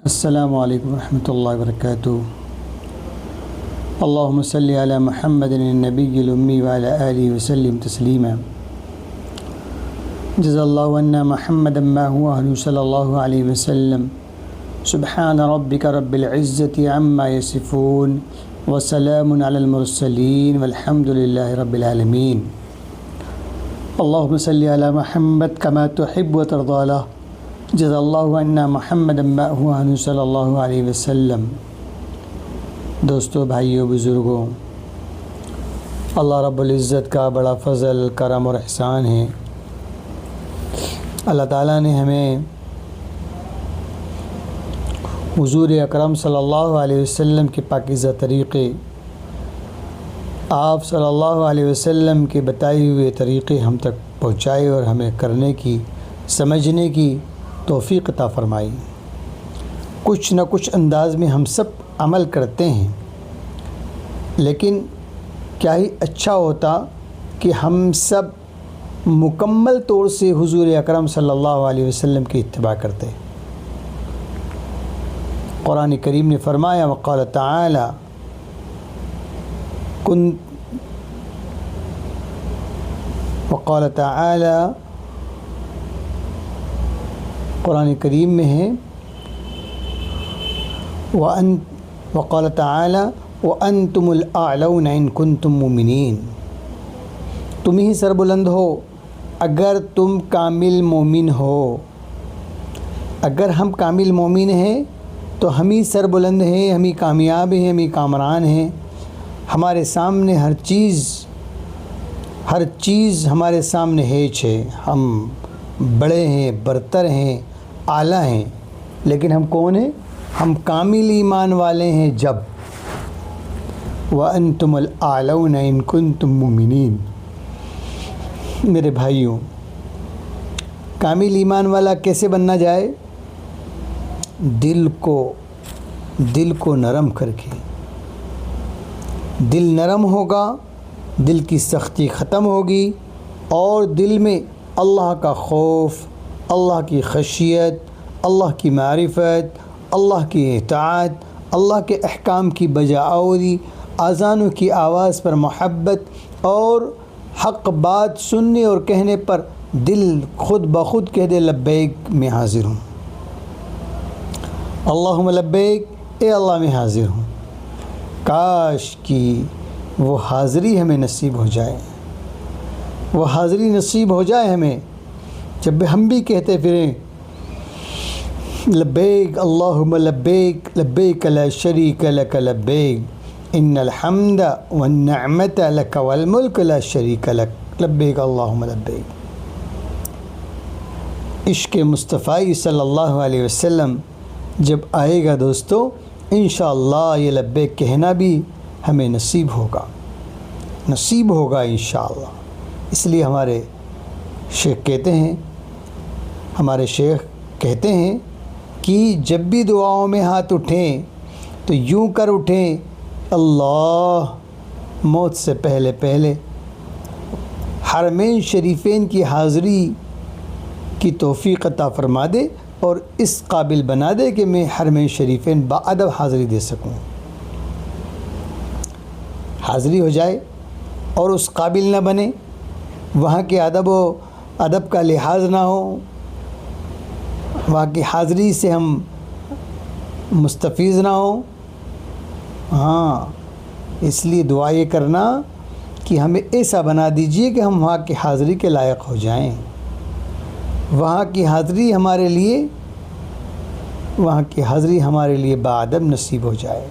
السلام علیکم ورحمۃ اللہ وبرکاتہ۔ اللہم صلی علی محمد النبی الامی وعلی آلہ وسلم تسلیما۔ جزا اللہ عنا محمد ما هو اہل صلی اللہ علیہ وسلم۔ سبحان ربک رب العزۃ عما یصفون وسلام علی المرسلین والحمد للہ رب العالمین۔ اللہم صلی علی محمد کما تحب وترضی له۔ جزا اللہ عنا محمد ما هو اہل صلی اللہ علیہ وسلم۔ دوستو، بھائیو، بزرگوں، اللہ رب العزت کا بڑا فضل، کرم اور احسان ہے۔ اللہ تعالیٰ نے ہمیں حضور اکرم صلی اللہ علیہ وسلم کے پاکیزہ طریقے، آپ صلی اللہ علیہ وسلم کے بتائے ہوئے طریقے ہم تک پہنچائے اور ہمیں کرنے کی، سمجھنے کی توفیق عطا فرمائی۔ کچھ نہ کچھ انداز میں ہم سب عمل کرتے ہیں، لیکن کیا ہی اچھا ہوتا کہ ہم سب مکمل طور سے حضور اکرم صلی اللہ علیہ وسلم کی اتباع کرتے۔ قرآن کریم نے فرمایا، وقال تعالی قرآن کریم میں ہے، وقال تعالی وَأَنْتُمُ الْأَعْلَوْنَ إِن كُنتُم مُّؤْمِنِينَ۔ تم ہی سربلند ہو اگر تم کامل مومن ہو۔ اگر ہم کامل مومن ہیں تو ہم ہی سربلند ہیں، ہم ہی کامیاب ہیں، ہم ہی کامران ہیں۔ ہمارے سامنے ہر چیز ہمارے سامنے ہے، ہم بڑے ہیں، برتر ہیں، اعلیٰ ہیں، لیکن ہم کون ہیں؟ ہم کامل ایمان والے ہیں جب وَأَنْتُمُ الْأَعْلَوْنَ إِن كُنتُم مُّؤْمِنِينَ۔ میرے بھائیوں، کامل ایمان والا کیسے بننا جائے؟ دل کو نرم کر کے۔ دل نرم ہوگا، دل کی سختی ختم ہوگی، اور دل میں اللہ کا خوف، اللہ کی خشیت، اللہ کی معرفت، اللہ کی اطاعت، اللہ کے احکام کی بجاآوری، اذانوں کی آواز پر محبت، اور حق بات سننے اور کہنے پر دل خود بخود کہہ دے لبیک، میں حاضر ہوں، اللہم لبیک، اے اللہ میں حاضر ہوں۔ کاش کی وہ حاضری ہمیں نصیب ہو جائے، وہ حاضری نصیب ہو جائے ہمیں، جب ہم بھی کہتے پھریں لبیک اللہم لبیک، لبیک لا شریک لک لبیک، ان الحمد والنعمت لک والملک لا شریک لک، لبیک اللہم لبیک۔ عشق مصطفی صلی اللہ علیہ وسلم جب آئے گا دوستو، انشاءاللہ یہ لبیک کہنا بھی ہمیں نصیب ہوگا انشاءاللہ۔ اس لیے ہمارے شیخ کہتے ہیں کہ جب بھی دعاؤں میں ہاتھ اٹھیں تو یوں کر اٹھیں، اللہ موت سے پہلے حرمین شریفین کی حاضری کی توفیق عطا فرما دے، اور اس قابل بنا دے کہ میں حرمین شریفین باادب حاضری دے سکوں، حاضری ہو جائے، اور اس قابل نہ بنے، وہاں کے ادب کا لحاظ نہ ہو، وہاں کی حاضری سے ہم مستفیض نہ ہوں۔ ہاں، اس لیے دعا یہ کرنا کہ ہمیں ایسا بنا دیجئے کہ ہم وہاں کی حاضری کے لائق ہو جائیں، وہاں کی حاضری ہمارے لیے باادب نصیب ہو جائے۔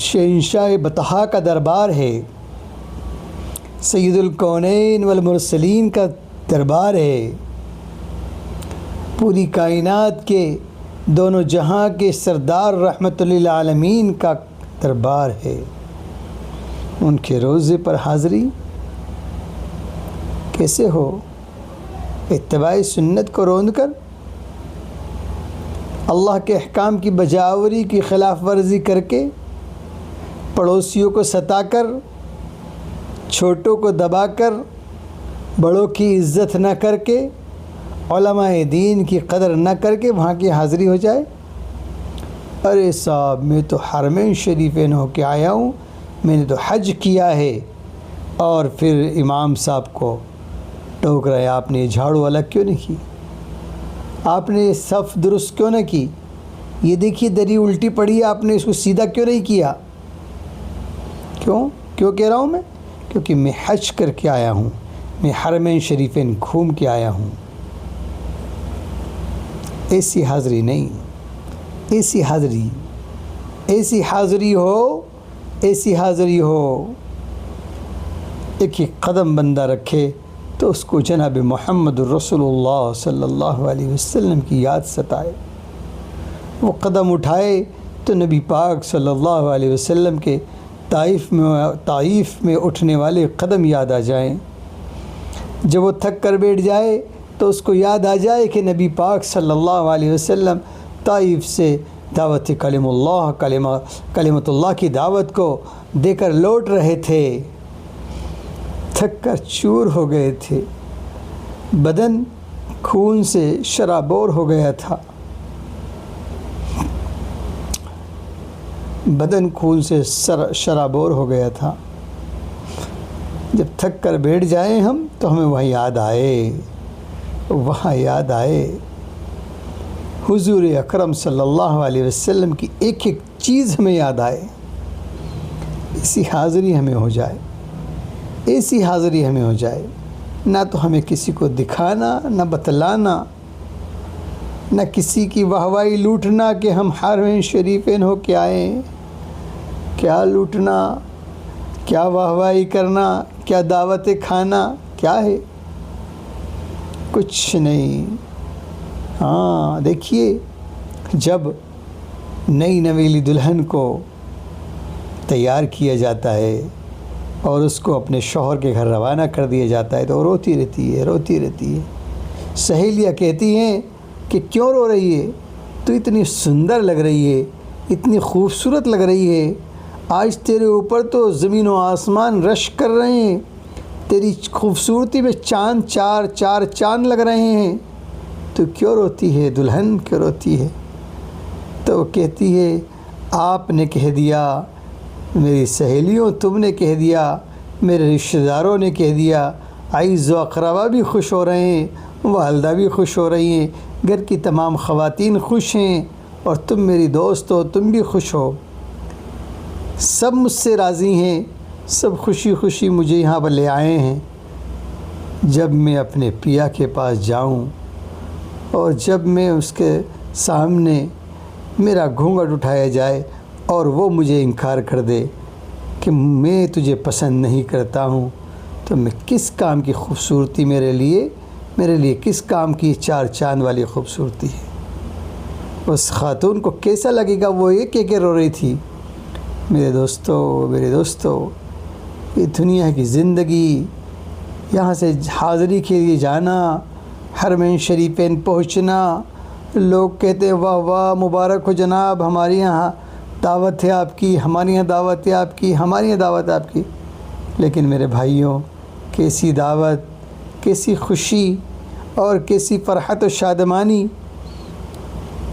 شہنشاہ بطحا کا دربار ہے، سید الکونین والمرسلین کا دربار ہے، پوری کائنات کے، دونوں جہاں کے سردار رحمت للعالمین کا دربار ہے۔ ان کے روضے پر حاضری کیسے ہو؟ اتباع سنت کو روند کر، اللہ کے احکام کی بجاوری کی خلاف ورزی کر کے، پڑوسیوں کو ستا کر، چھوٹوں کو دبا کر، بڑوں کی عزت نہ کر کے، علماء دین کی قدر نہ کر کے وہاں کی حاضری ہو جائے؟ ارے صاحب میں تو حرمین شریفین ہو کے آیا ہوں، میں نے تو حج کیا ہے، اور پھر امام صاحب کو ٹوک رہے آپ نے جھاڑو الگ کیوں نہیں کی، آپ نے صف درست کیوں نہ کی، یہ دیکھیے دری الٹی پڑی ہے، آپ نے اس کو سیدھا کیوں نہیں کیا؟ کیوں کہہ رہا ہوں میں؟ کیونکہ میں حج کر کے آیا ہوں، میں حرمین شریفین گھوم کے آیا ہوں۔ ایسی حاضری نہیں، ایسی حاضری ہو ایک قدم بندہ رکھے تو اس کو جناب محمد رسول اللہ صلی اللہ علیہ وسلم کی یاد ستائے، وہ قدم اٹھائے تو نبی پاک صلی اللہ علیہ وسلم کے طائف میں اٹھنے والے قدم یاد آ جائیں، جب وہ تھک کر بیٹھ جائے تو اس کو یاد آ جائے کہ نبی پاک صلی اللہ علیہ وسلم طائف سے دعوت کلمت اللہ کی دعوت کو دے کر لوٹ رہے تھے، تھک کر چور ہو گئے تھے، بدن خون سے شرابور ہو گیا تھا، شرابور ہو گیا تھا۔ جب تھک کر بیٹھ جائیں ہم تو ہمیں وہاں یاد آئے حضور اکرم صلی اللہ علیہ وسلم کی ایک ایک چیز ہمیں یاد آئے، ایسی حاضری ہمیں ہو جائے، نہ تو ہمیں کسی کو دکھانا، نہ بتلانا، نہ کسی کی واہوائی لوٹنا کہ ہم حرمین شریفین ہو کے آئیں، کیا لوٹنا، کیا واہوائی کرنا، کیا دعوتیں کھانا، کیا ہے؟ کچھ نہیں۔ ہاں دیکھیے، جب نئی نویلی دلہن کو تیار کیا جاتا ہے اور اس کو اپنے شوہر کے گھر روانہ کر دیا جاتا ہے تو وہ روتی رہتی ہے۔ سہیلیاں کہتی ہیں کہ کیوں رو رہی ہے؟ تو اتنی سندر لگ رہی ہے، اتنی خوبصورت لگ رہی ہے، آج تیرے اوپر تو زمین و آسمان رش کر رہے ہیں، تیری خوبصورتی میں چار چاند لگ رہے ہیں، تو کیوں روتی ہے دلہن، کیوں روتی ہے؟ تو وہ کہتی ہے آپ نے کہہ دیا، میری سہیلیوں تم نے کہہ دیا، میرے رشتہ داروں نے کہہ دیا، عزیز و اقربا بھی خوش ہو رہے ہیں، والدہ بھی خوش ہو رہی ہیں، گھر کی تمام خواتین خوش ہیں، اور تم میری دوست ہو، تم بھی خوش ہو، سب مجھ سے راضی ہیں، سب خوشی مجھے یہاں پر لے آئے ہیں۔ جب میں اپنے پیا کے پاس جاؤں اور جب میں اس کے سامنے میرا گھونگھٹ اٹھایا جائے اور وہ مجھے انکار کر دے کہ میں تجھے پسند نہیں کرتا ہوں، تو میں کس کام کی خوبصورتی میرے لیے کس کام کی چار چاند والی خوبصورتی ہے؟ اس خاتون کو کیسا لگے گا؟ وہ یہ کہہ کے رو رہی تھی، میرے دوستو یہ دنیا کی زندگی، یہاں سے حاضری کے لیے جانا، حرمین شریفین پہنچنا، لوگ کہتے ہیں واہ واہ مبارک ہو جناب، ہمارے یہاں دعوت ہے آپ کی، ہمارے یہاں دعوت ہے آپ کی، ہمارے یہاں دعوت ہے آپ کی۔ لیکن میرے بھائیوں، کیسی دعوت، کیسی خوشی اور کیسی فرحت و شادمانی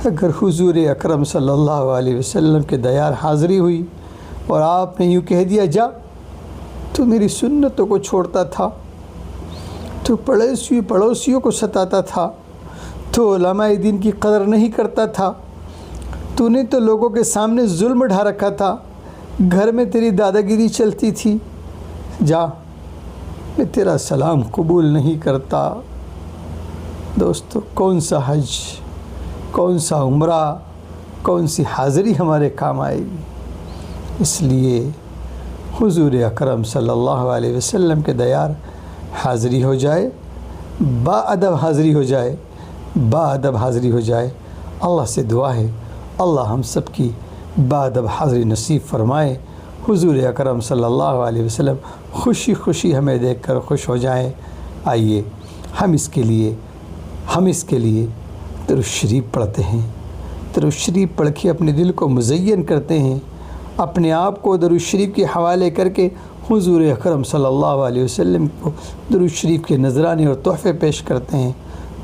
اگر حضور اکرم صلی اللہ علیہ وسلم کے دیار حاضری ہوئی اور آپ نے یوں کہہ دیا جا، تو میری سنتوں کو چھوڑتا تھا، تو پڑوسیوں کو ستاتا تھا، تو علماء دین کی قدر نہیں کرتا تھا، تو نے تو لوگوں کے سامنے ظلم ڈھا رکھا تھا، گھر میں تیری دادا گیری چلتی تھی، جا، میں تیرا سلام قبول نہیں کرتا۔ دوستو، کون سا حج، کون سا عمرہ، کون سی حاضری ہمارے کام آئے گی؟ اس لیے حضور اکرم صلی اللہ علیہ وسلم کے دیار حاضری ہو جائے، با ادب حاضری ہو جائے۔ اللہ سے دعا ہے اللہ ہم سب کی با ادب حاضری نصیب فرمائے، حضور اکرم صلی اللہ علیہ وسلم خوشی ہمیں دیکھ کر خوش ہو جائیں۔ آئیے ہم اس کے لیے درود شریف پڑھتے ہیں، درود شریف پڑھ کے اپنے دل کو مزین کرتے ہیں، اپنے آپ کو درود شریف کے حوالے کر کے حضور اکرم صلی اللہ علیہ وسلم کو درود شریف کے نذرانے اور تحفے پیش کرتے ہیں۔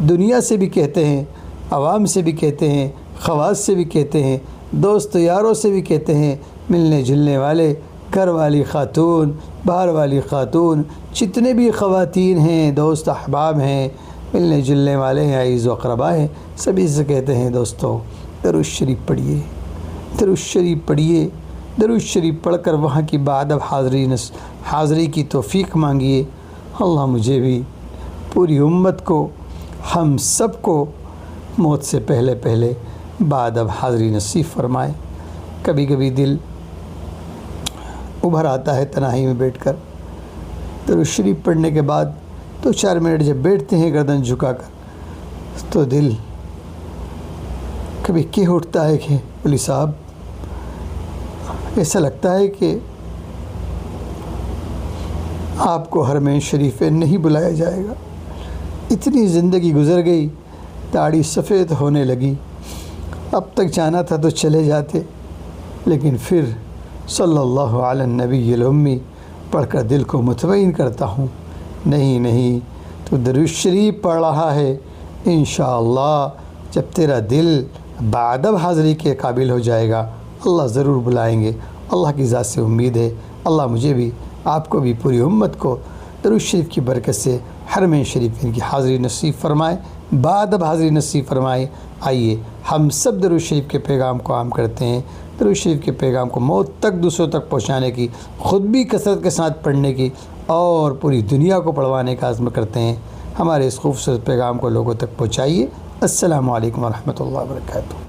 دنیا سے بھی کہتے ہیں، عوام سے بھی کہتے ہیں، خواص سے بھی کہتے ہیں، دوست یاروں سے بھی کہتے ہیں، ملنے جلنے والے، گھر والی خاتون، باہر والی خاتون، جتنے بھی خواتین ہیں، دوست احباب ہیں، ملنے جلنے والے ہیں، عزیز و اقربا ہیں، سبھی سے کہتے ہیں دوستو درود شریف پڑھیے، درود شریف پڑھیے، درود شریف پڑھ کر وہاں کی بادب حاضری کی توفیق مانگیے۔ اللہ مجھے بھی، پوری امت کو، ہم سب کو موت سے پہلے پہلے بادب حاضری نصیب فرمائے۔ کبھی کبھی دل ابھر آتا ہے تنہائی میں بیٹھ کر، درود شریف پڑھنے کے بعد 2-4 منٹ جب بیٹھتے ہیں گردن جھکا کر، تو دل کبھی کہہ اٹھتا ہے کہ ولی صاحب، ایسا لگتا ہے کہ آپ کو حرمین شریف نہیں بلایا جائے گا۔ اتنی زندگی گزر گئی، داڑھی سفید ہونے لگی، اب تک جانا تھا تو چلے جاتے، لیکن پھر صلی اللہ علی النبی الامی پڑھ کر دل کو مطمئن کرتا ہوں، نہیں تو درود شریف پڑھ رہا ہے، انشاءاللہ جب تیرا دل بادب حاضری کے قابل ہو جائے گا اللہ ضرور بلائیں گے۔ اللہ کی ذات سے امید ہے اللہ مجھے بھی، آپ کو بھی، پوری امت کو درود شریف کی برکت سے حرمین شریف کی حاضری نصیب فرمائے، بادب حاضری نصیب فرمائے۔ آئیے ہم سب درود شریف کے پیغام کو عام کرتے ہیں، درود شریف کے پیغام کو موت تک دوسروں تک پہنچانے کی، خود بھی کثرت کے ساتھ پڑھنے کی اور پوری دنیا کو پڑھوانے کا عزم کرتے ہیں۔ ہمارے اس خوبصورت پیغام کو لوگوں تک پہنچائیے۔ السلام علیکم ورحمۃ اللہ وبرکاتہ۔